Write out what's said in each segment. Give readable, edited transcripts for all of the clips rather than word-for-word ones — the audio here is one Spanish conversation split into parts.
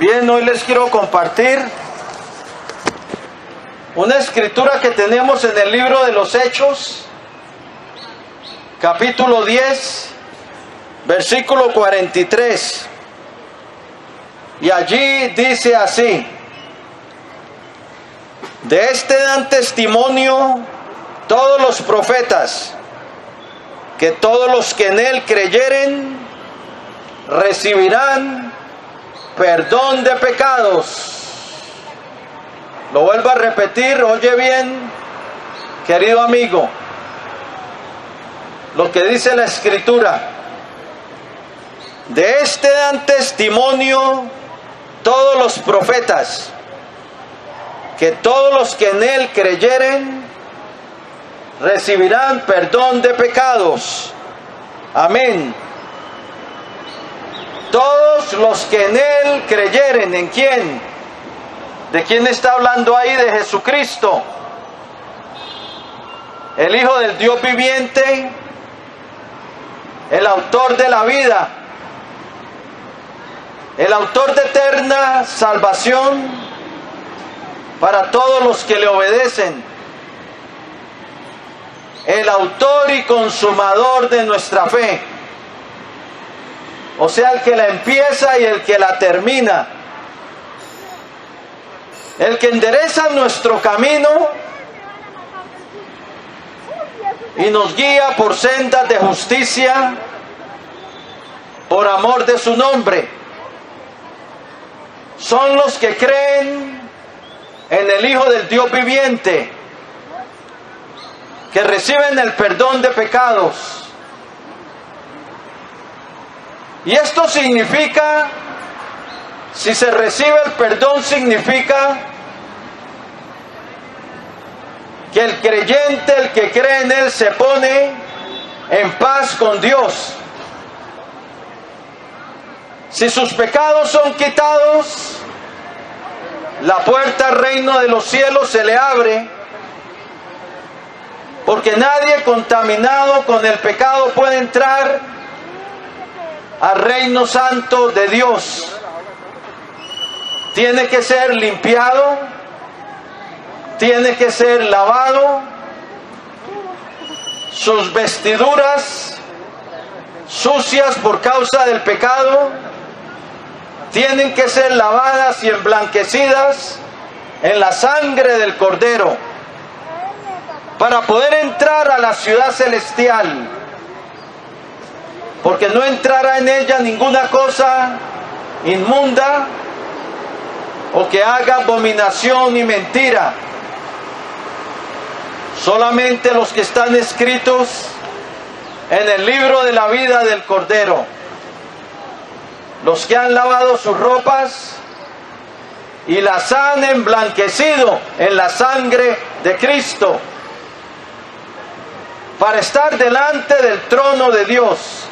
Bien, hoy les quiero compartir una escritura que tenemos en el libro de los Hechos, capítulo 10, versículo 43. Y allí dice así: de este dan testimonio todos los profetas, que todos los que en él creyeren recibirán perdón de pecados. Lo vuelvo a repetir, oye bien, querido amigo, lo que dice la escritura. De este dan testimonio todos los profetas, que todos los que en él creyeren recibirán perdón de pecados. Amén. Todos los que en él creyeren. ¿En quién? ¿De quién está hablando ahí? De Jesucristo, el Hijo del Dios viviente, el autor de la vida, el autor de eterna salvación para todos los que le obedecen, el autor y consumador de nuestra fe, o sea, el que la empieza y el que la termina, el que endereza nuestro camino y nos guía por sendas de justicia por amor de su nombre. Son los que creen en el Hijo del Dios viviente, que reciben el perdón de pecados. Y esto significa, si se recibe el perdón, significa que el creyente, el que cree en él, se pone en paz con Dios. Si sus pecados son quitados, la puerta al reino de los cielos se le abre, porque nadie contaminado con el pecado puede entrar al reino santo de Dios. Tiene que ser limpiado, tiene que ser lavado, sus vestiduras sucias por causa del pecado tienen que ser lavadas y emblanquecidas en la sangre del Cordero para poder entrar a la ciudad celestial, porque no entrará en ella ninguna cosa inmunda o que haga abominación y mentira. Solamente los que están escritos en el libro de la vida del Cordero, los que han lavado sus ropas y las han emblanquecido en la sangre de Cristo, para estar delante del trono de Dios.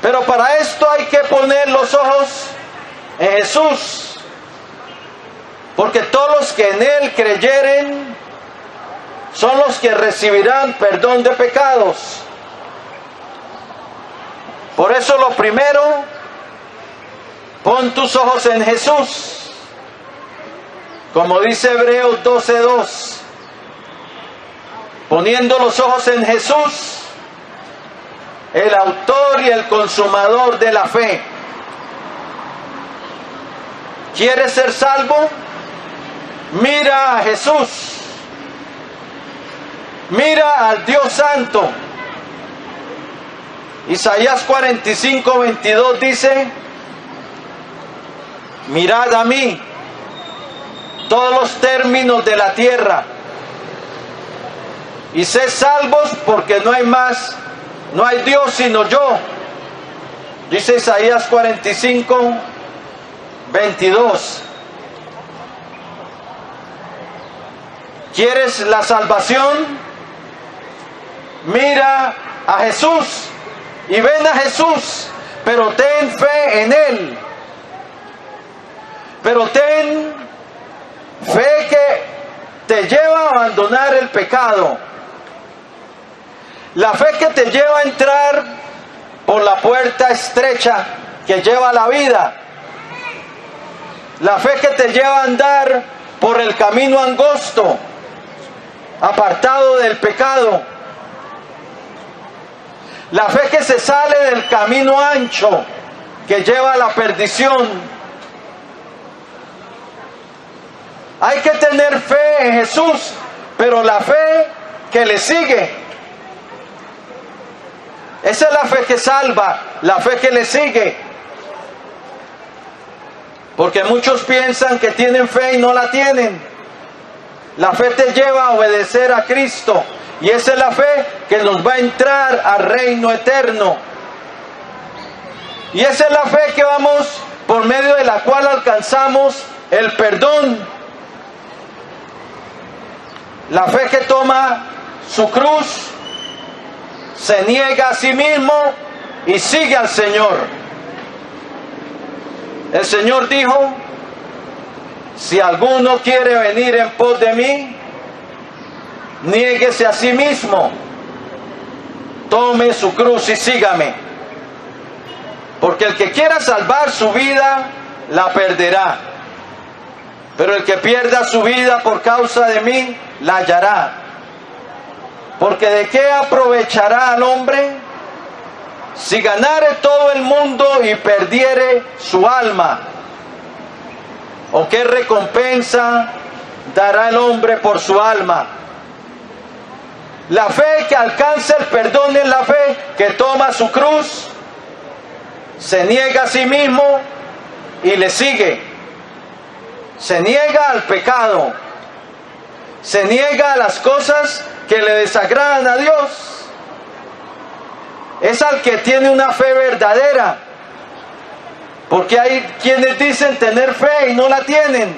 Pero para esto hay que poner los ojos en Jesús, porque todos los que en él creyeren son los que recibirán perdón de pecados. Por eso lo primero, pon tus ojos en Jesús, como dice Hebreos 12:2. Poniendo los ojos en Jesús, el autor y el consumador de la fe. ¿Quieres ser salvo? Mira a Jesús. Mira al Dios Santo. Isaías 45:22 dice: mirad a mí todos los términos de la tierra, y sed salvos, porque no hay más, no hay Dios sino yo. Dice Isaías 45:22. ¿Quieres la salvación? Mira a Jesús y ven a Jesús, pero ten fe en él. Pero ten fe que te lleva a abandonar el pecado. La fe que te lleva a entrar por la puerta estrecha que lleva a la vida. La fe que te lleva a andar por el camino angosto, apartado del pecado. La fe que se sale del camino ancho, que lleva a la perdición. Hay que tener fe en Jesús, pero la fe que le sigue. Esa es la fe que salva, la fe que le sigue. Porque muchos piensan que tienen fe y no la tienen. La fe te lleva a obedecer a Cristo. Y esa es la fe que nos va a entrar al reino eterno. Y esa es la fe que vamos, por medio de la cual alcanzamos el perdón. La fe que toma su cruz, se niega a sí mismo y sigue al Señor. El Señor dijo: si alguno quiere venir en pos de mí, niéguese a sí mismo, tome su cruz y sígame. Porque el que quiera salvar su vida, la perderá. Pero el que pierda su vida por causa de mí, la hallará. Porque ¿de qué aprovechará al hombre si ganare todo el mundo y perdiere su alma? ¿O qué recompensa dará el hombre por su alma? La fe que alcanza el perdón es la fe que toma su cruz, se niega a sí mismo y le sigue. Se niega al pecado, se niega a las cosas que le desagradan a Dios. Es al que tiene una fe verdadera, porque hay quienes dicen tener fe y no la tienen.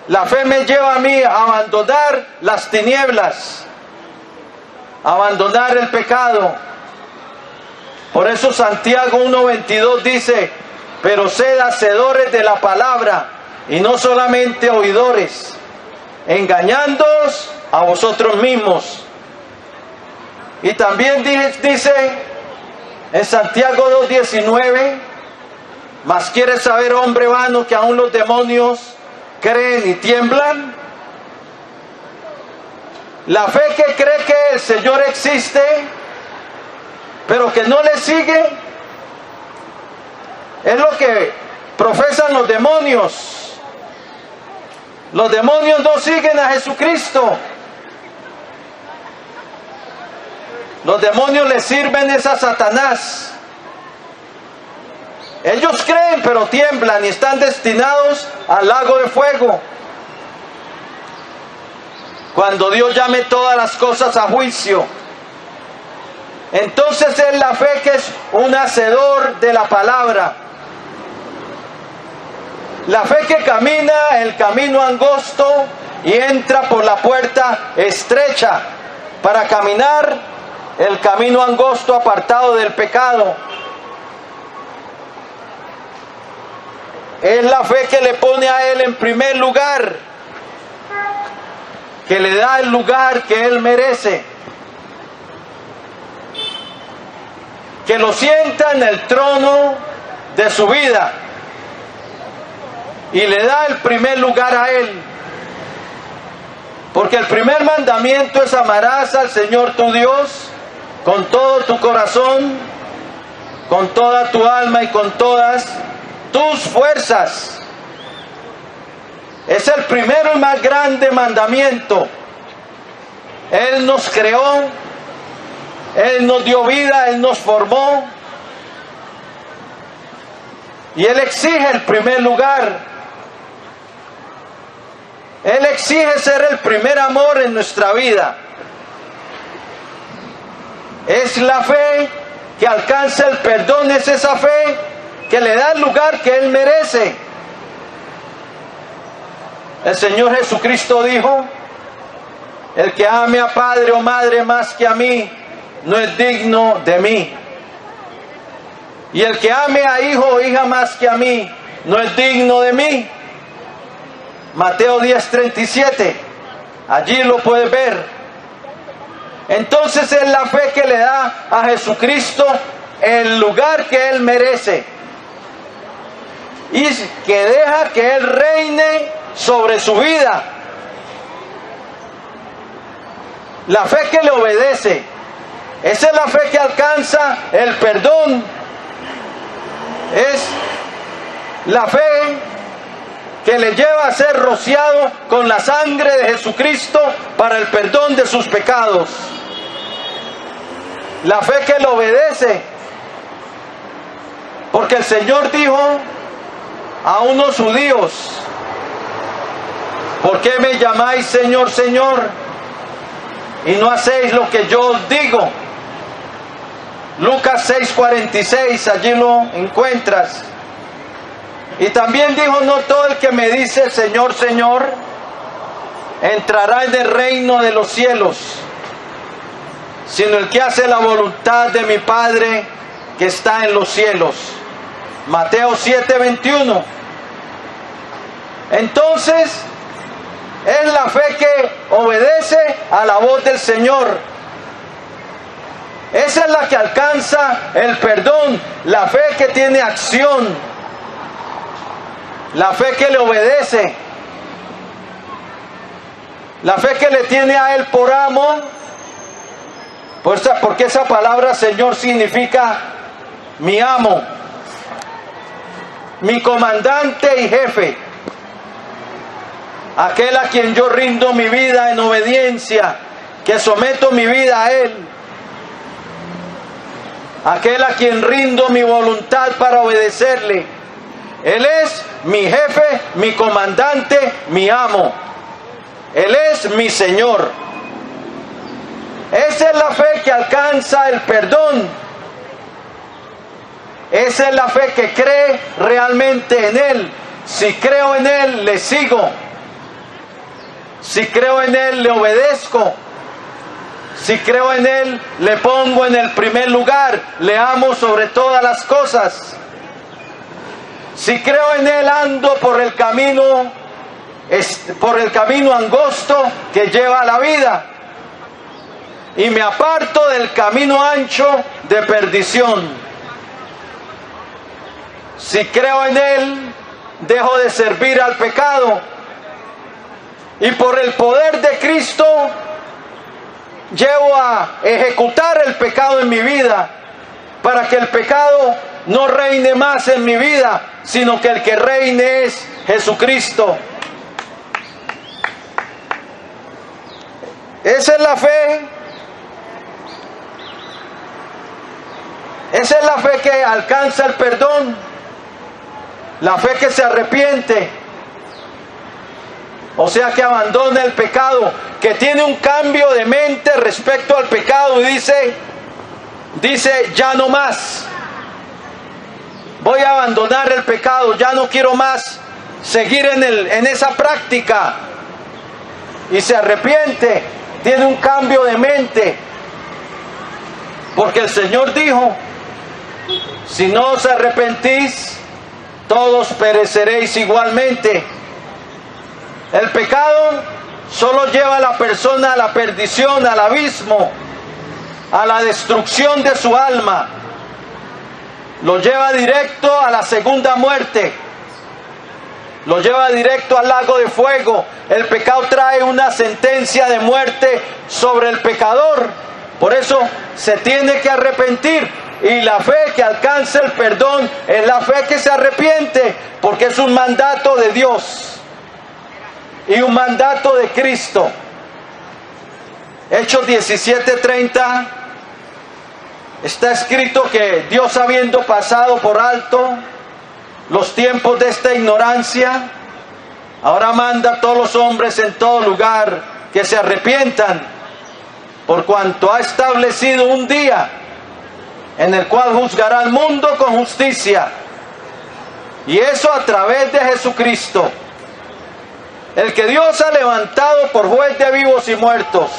La fe me lleva a mí a abandonar las tinieblas, a abandonar el pecado. Por eso Santiago 1:22 dice: pero sed hacedores de la palabra y no solamente oidores, engañándoos a vosotros mismos. Y también dice en Santiago 2:19: mas ¿quieres saber, hombre vano, que aún los demonios creen y tiemblan? La fe que cree que el Señor existe, pero que no le sigue, es lo que profesan los demonios. Los demonios no siguen a Jesucristo. Los demonios le sirven es a Satanás. Ellos creen pero tiemblan y están destinados al lago de fuego, cuando Dios llame todas las cosas a juicio. Entonces es la fe que es un hacedor de la palabra. La fe que camina el camino angosto y entra por la puerta estrecha para caminar el camino angosto apartado del pecado. Es la fe que le pone a Él en primer lugar, que le da el lugar que Él merece, que lo sienta en el trono de su vida y le da el primer lugar a Él. Porque el primer mandamiento es: amarás al Señor tu Dios con todo tu corazón, con toda tu alma y con todas tus fuerzas. Es el primero y más grande mandamiento. Él nos creó, Él nos dio vida, Él nos formó, y Él exige el primer lugar. Él exige ser el primer amor en nuestra vida. Es la fe que alcanza el perdón, es esa fe que le da el lugar que Él merece. El Señor Jesucristo dijo: el que ame a padre o madre más que a mí, no es digno de mí. Y el que ame a hijo o hija más que a mí, no es digno de mí. Mateo 10:37, allí lo puedes ver. Entonces es la fe que le da a Jesucristo el lugar que Él merece. y que deja que Él reine sobre su vida. La fe que le obedece. Esa es la fe que alcanza el perdón. Es la fe que le lleva a ser rociado con la sangre de Jesucristo para el perdón de sus pecados. La fe que le obedece. Porque el Señor dijo a unos judíos: ¿por qué me llamáis Señor, Señor, y no hacéis lo que yo os digo? Lucas 6:46, allí lo encuentras. Y también dijo: no todo el que me dice Señor, Señor, entrará en el reino de los cielos, sino el que hace la voluntad de mi Padre que está en los cielos. Mateo 7:21. Entonces, es la fe que obedece a la voz del Señor. Esa es la que alcanza el perdón, la fe que tiene acción, la fe que le obedece, la fe que le tiene a Él por amo, porque esa palabra Señor significa mi amo, mi comandante y jefe, aquel a quien yo rindo mi vida en obediencia, que someto mi vida a Él, aquel a quien rindo mi voluntad para obedecerle. Él es mi jefe, mi comandante, mi amo. Él es mi Señor. Esa es la fe que alcanza el perdón. Esa es la fe que cree realmente en Él. Si creo en Él, le sigo. Si creo en Él, le obedezco. Si creo en Él, le pongo en el primer lugar. Le amo sobre todas las cosas. Si creo en Él, ando por el camino angosto que lleva a la vida. Y me aparto del camino ancho de perdición. Si creo en Él, dejo de servir al pecado. Y por el poder de Cristo, llevo a ejecutar el pecado en mi vida, para que el pecado no reine más en mi vida, sino que el que reine es Jesucristo. Esa es la fe. Esa es la fe que alcanza el perdón. La fe que se arrepiente. O sea, que abandona el pecado, que tiene un cambio de mente respecto al pecado y dice, ya no más. Voy a abandonar el pecado, ya no quiero más seguir en esa práctica. Y se arrepiente, tiene un cambio de mente. Porque el Señor dijo: si no os arrepentís, todos pereceréis igualmente. El pecado solo lleva a la persona a la perdición, al abismo, a la destrucción de su alma. Lo lleva directo a la segunda muerte. Lo lleva directo al lago de fuego. El pecado trae una sentencia de muerte sobre el pecador. Por eso se tiene que arrepentir. Y la fe que alcanza el perdón es la fe que se arrepiente, porque es un mandato de Dios y un mandato de Cristo. Hechos 17:30 está escrito que Dios, habiendo pasado por alto los tiempos de esta ignorancia, ahora manda a todos los hombres en todo lugar que se arrepientan, por cuanto ha establecido un día en el cual juzgará al mundo con justicia, y eso a través de Jesucristo, el que Dios ha levantado por juez de vivos y muertos,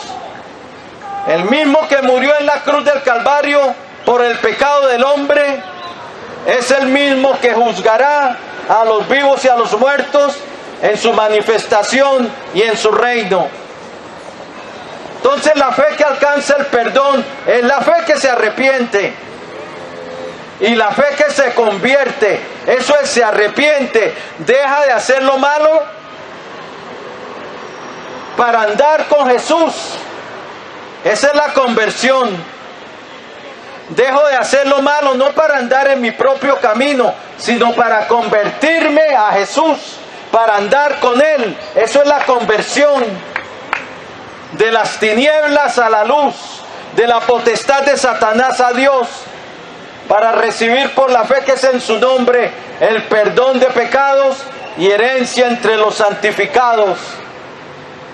el mismo que murió en la cruz del Calvario por el pecado del hombre, es el mismo que juzgará a los vivos y a los muertos en su manifestación y en su reino. Entonces la fe que alcanza el perdón es la fe que se arrepiente. Y la fe que se convierte, eso es, se arrepiente, deja de hacer lo malo para andar con Jesús. Esa es la conversión. Dejo de hacer lo malo no para andar en mi propio camino, sino para convertirme a Jesús, para andar con Él. Eso es la conversión. De las tinieblas a la luz, de la potestad de Satanás a Dios, para recibir por la fe que es en su nombre el perdón de pecados y herencia entre los santificados.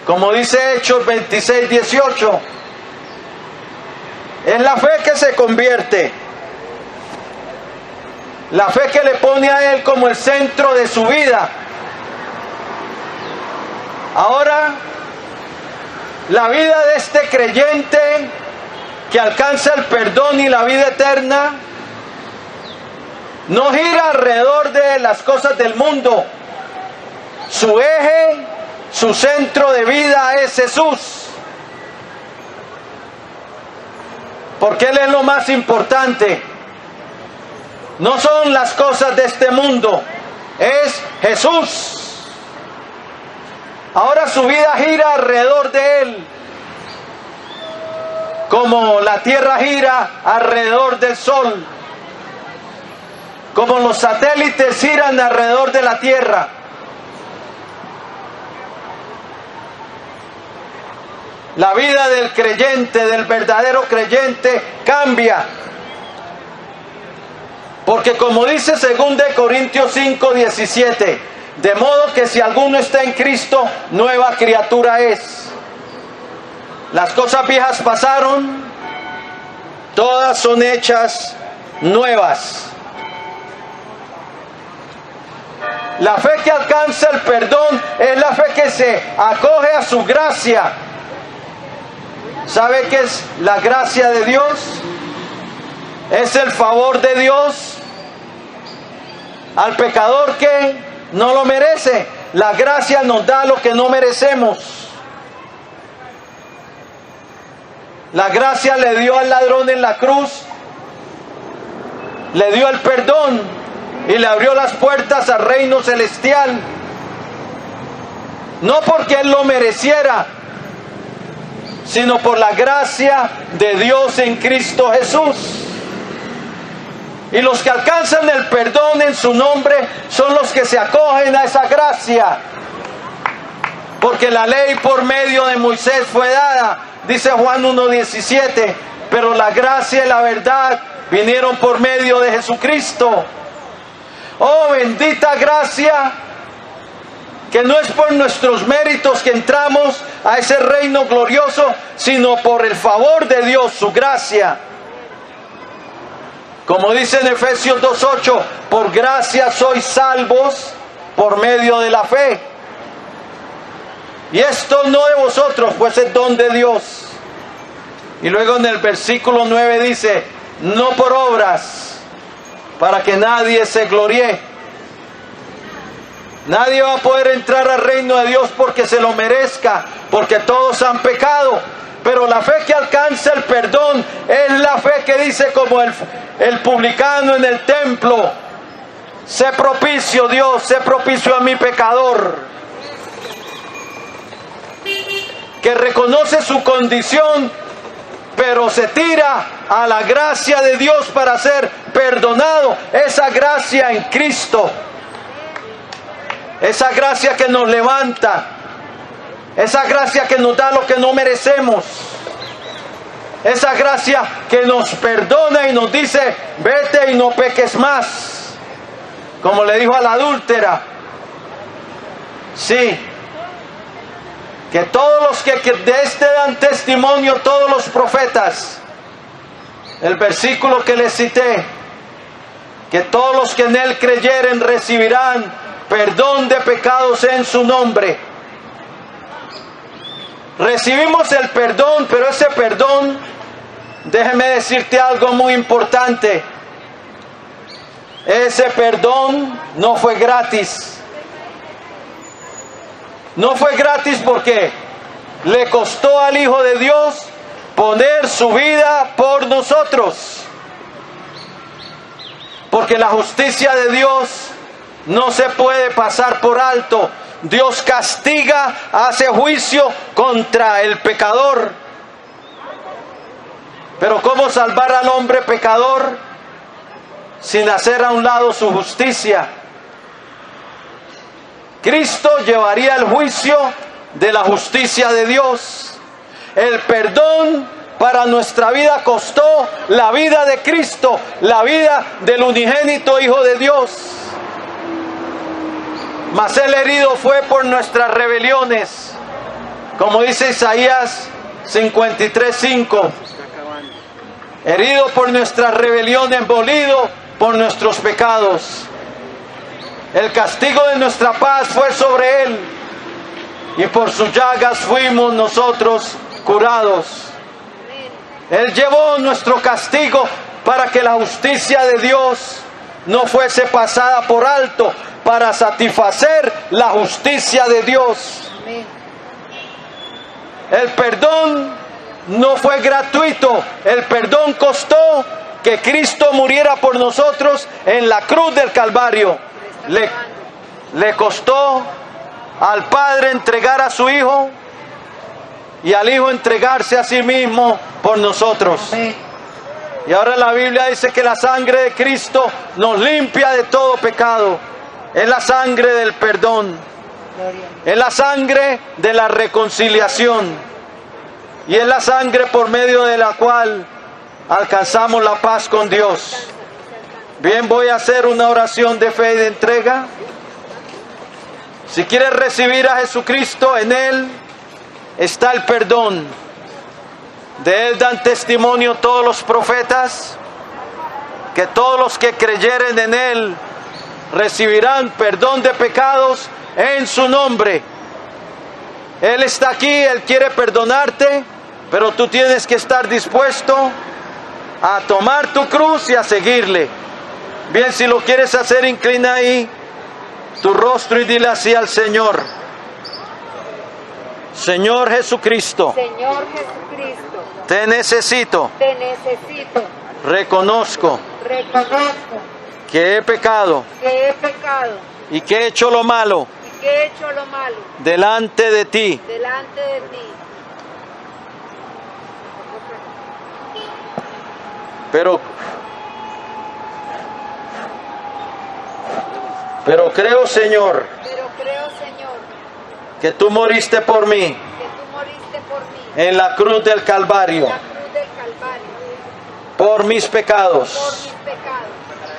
Como dice Hechos 26:18. Es la fe que se convierte, la fe que le pone a Él como el centro de su vida. Ahora, la vida de este creyente que alcanza el perdón y la vida eterna no gira alrededor de las cosas del mundo. Su eje, su centro de vida es Jesús. Porque Él es lo más importante. No son las cosas de este mundo, es Jesús. Ahora su vida gira alrededor de Él, como la tierra gira alrededor del sol, como los satélites giran alrededor de la tierra. La vida del creyente, del verdadero creyente, cambia. Porque como dice 2 Corintios 5:17, de modo que si alguno está en Cristo, nueva criatura es. Las cosas viejas pasaron, todas son hechas nuevas. La fe que alcanza el perdón es la fe que se acoge a su gracia. ¿Sabe qué es la gracia de Dios? Es el favor de Dios al pecador que no lo merece. La gracia nos da lo que no merecemos. La gracia le dio al ladrón en la cruz, le dio el perdón y le abrió las puertas al reino celestial. No porque él lo mereciera, sino por la gracia de Dios en Cristo Jesús. Y los que alcanzan el perdón en su nombre son los que se acogen a esa gracia. Porque la ley por medio de Moisés fue dada, dice Juan 1:17, pero la gracia y la verdad vinieron por medio de Jesucristo. Oh, bendita gracia, que no es por nuestros méritos que entramos a ese reino glorioso, sino por el favor de Dios, su gracia. Como dice en Efesios 2:8, por gracia sois salvos por medio de la fe. Y esto no de vosotros, pues es don de Dios. Y luego en el versículo 9 dice, no por obras, para que nadie se gloríe. Nadie va a poder entrar al reino de Dios porque se lo merezca, porque todos han pecado. Pero la fe que alcanza el perdón es la fe que dice como el publicano en el templo, sé propicio Dios, sé propicio a mi pecador. Que reconoce su condición, pero se tira a la gracia de Dios para ser perdonado. Esa gracia en Cristo. Esa gracia que nos levanta, esa gracia que nos da lo que no merecemos, esa gracia que nos perdona y nos dice, vete y no peques más, como le dijo a la adúltera. Sí, que todos los que de este dan testimonio, todos los profetas, el versículo que les cité, que todos los que en él creyeren recibirán perdón de pecados en su nombre. Recibimos el perdón, pero ese perdón, déjeme decirte algo muy importante. Ese perdón no fue gratis. No fue gratis porque le costó al Hijo de Dios poner su vida por nosotros. porque la justicia de Dios no se puede pasar por alto. Dios castiga, hace juicio contra el pecador. Pero ¿cómo salvar al hombre pecador sin hacer a un lado su justicia? Cristo llevaría el juicio de la justicia de Dios. El perdón para nuestra vida costó la vida de Cristo, la vida del unigénito Hijo de Dios. Mas el herido fue por nuestras rebeliones, como dice Isaías 53:5. Herido por nuestras rebeliones, molido por nuestros pecados. El castigo de nuestra paz fue sobre él, y por sus llagas fuimos nosotros curados. Él llevó nuestro castigo para que la justicia de Dios no fuese pasada por alto, para satisfacer la justicia de Dios. El perdón no fue gratuito, el perdón costó que Cristo muriera por nosotros en la cruz del Calvario. Le costó al Padre entregar a su Hijo y al Hijo entregarse a sí mismo por nosotros. Y ahora la Biblia dice que la sangre de Cristo nos limpia de todo pecado. Es la sangre del perdón, es la sangre de la reconciliación, y es la sangre por medio de la cual alcanzamos la paz con Dios. Bien, voy a hacer una oración de fe y de entrega. Si quieres recibir a Jesucristo, en Él está el perdón. De Él dan testimonio todos los profetas, que todos los que creyeren en Él recibirán perdón de pecados en su nombre. Él está aquí, Él quiere perdonarte, pero tú tienes que estar dispuesto a tomar tu cruz y a seguirle. Bien, si lo quieres hacer, inclina ahí tu rostro y dile así al Señor: Señor Jesucristo, Señor Jesucristo, te necesito, reconozco que he pecado y que he hecho lo malo delante de ti. Pero creo, Señor, que tú moriste por mí en la cruz del Calvario por mis pecados.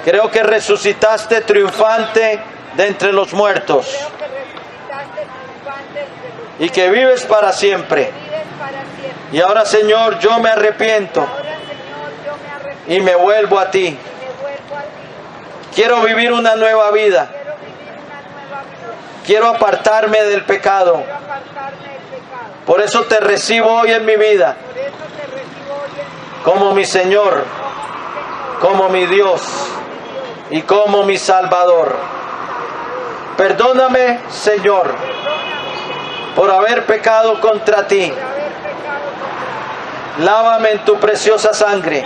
Creo que resucitaste triunfante de entre los muertos y que vives para siempre. Y ahora, Señor, yo me arrepiento y me vuelvo a ti. Quiero vivir una nueva vida. Quiero apartarme del pecado. Por eso te recibo hoy en mi vida como mi Señor, como mi Dios y como mi Salvador. Perdóname, Señor, por haber pecado contra ti. Lávame en tu preciosa sangre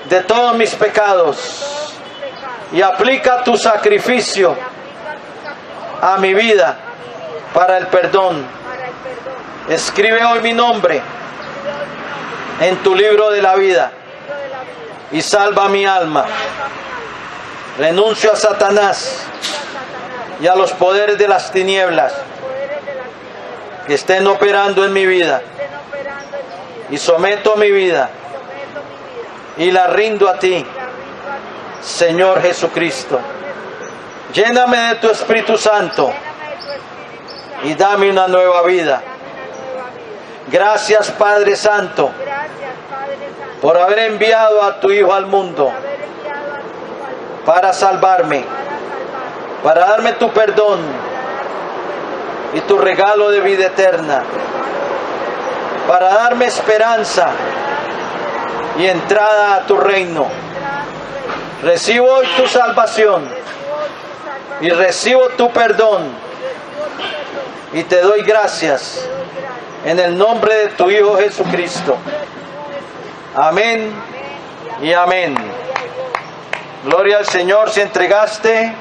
de todos mis pecados y aplica tu sacrificio a mi vida para el perdón. Escribe hoy mi nombre en tu libro de la vida y salva mi alma. Renuncio a Satanás y a los poderes de las tinieblas que estén operando en mi vida, y someto mi vida y la rindo a ti, Señor Jesucristo. Lléname de tu Espíritu Santo y dame una nueva vida. Gracias, Padre Santo, por haber enviado a tu Hijo al mundo para salvarme, para darme tu perdón y tu regalo de vida eterna, para darme esperanza y entrada a tu reino. Recibo hoy tu salvación y recibo tu perdón y te doy gracias en el nombre de tu Hijo Jesucristo. Amén y amén. Gloria al Señor si entregaste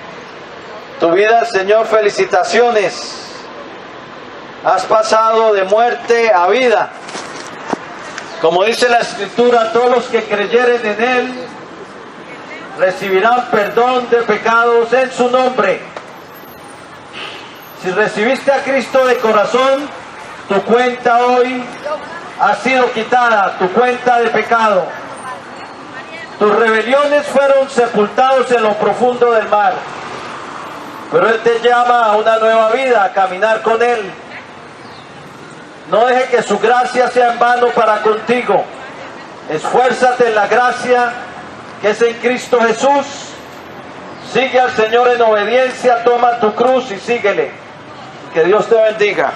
tu vida al Señor. Felicitaciones. Has pasado de muerte a vida. Como dice la Escritura, todos los que creyeren en Él recibirán perdón de pecados en su nombre. Si recibiste a Cristo de corazón, tu cuenta hoy ha sido quitada, tu cuenta de pecado. Tus rebeliones fueron sepultados en lo profundo del mar. Pero Él te llama a una nueva vida, a caminar con Él. No deje que su gracia sea en vano para contigo. Esfuérzate en la gracia que es en Cristo Jesús. Sigue al Señor en obediencia, toma tu cruz y síguele. Que Dios te bendiga.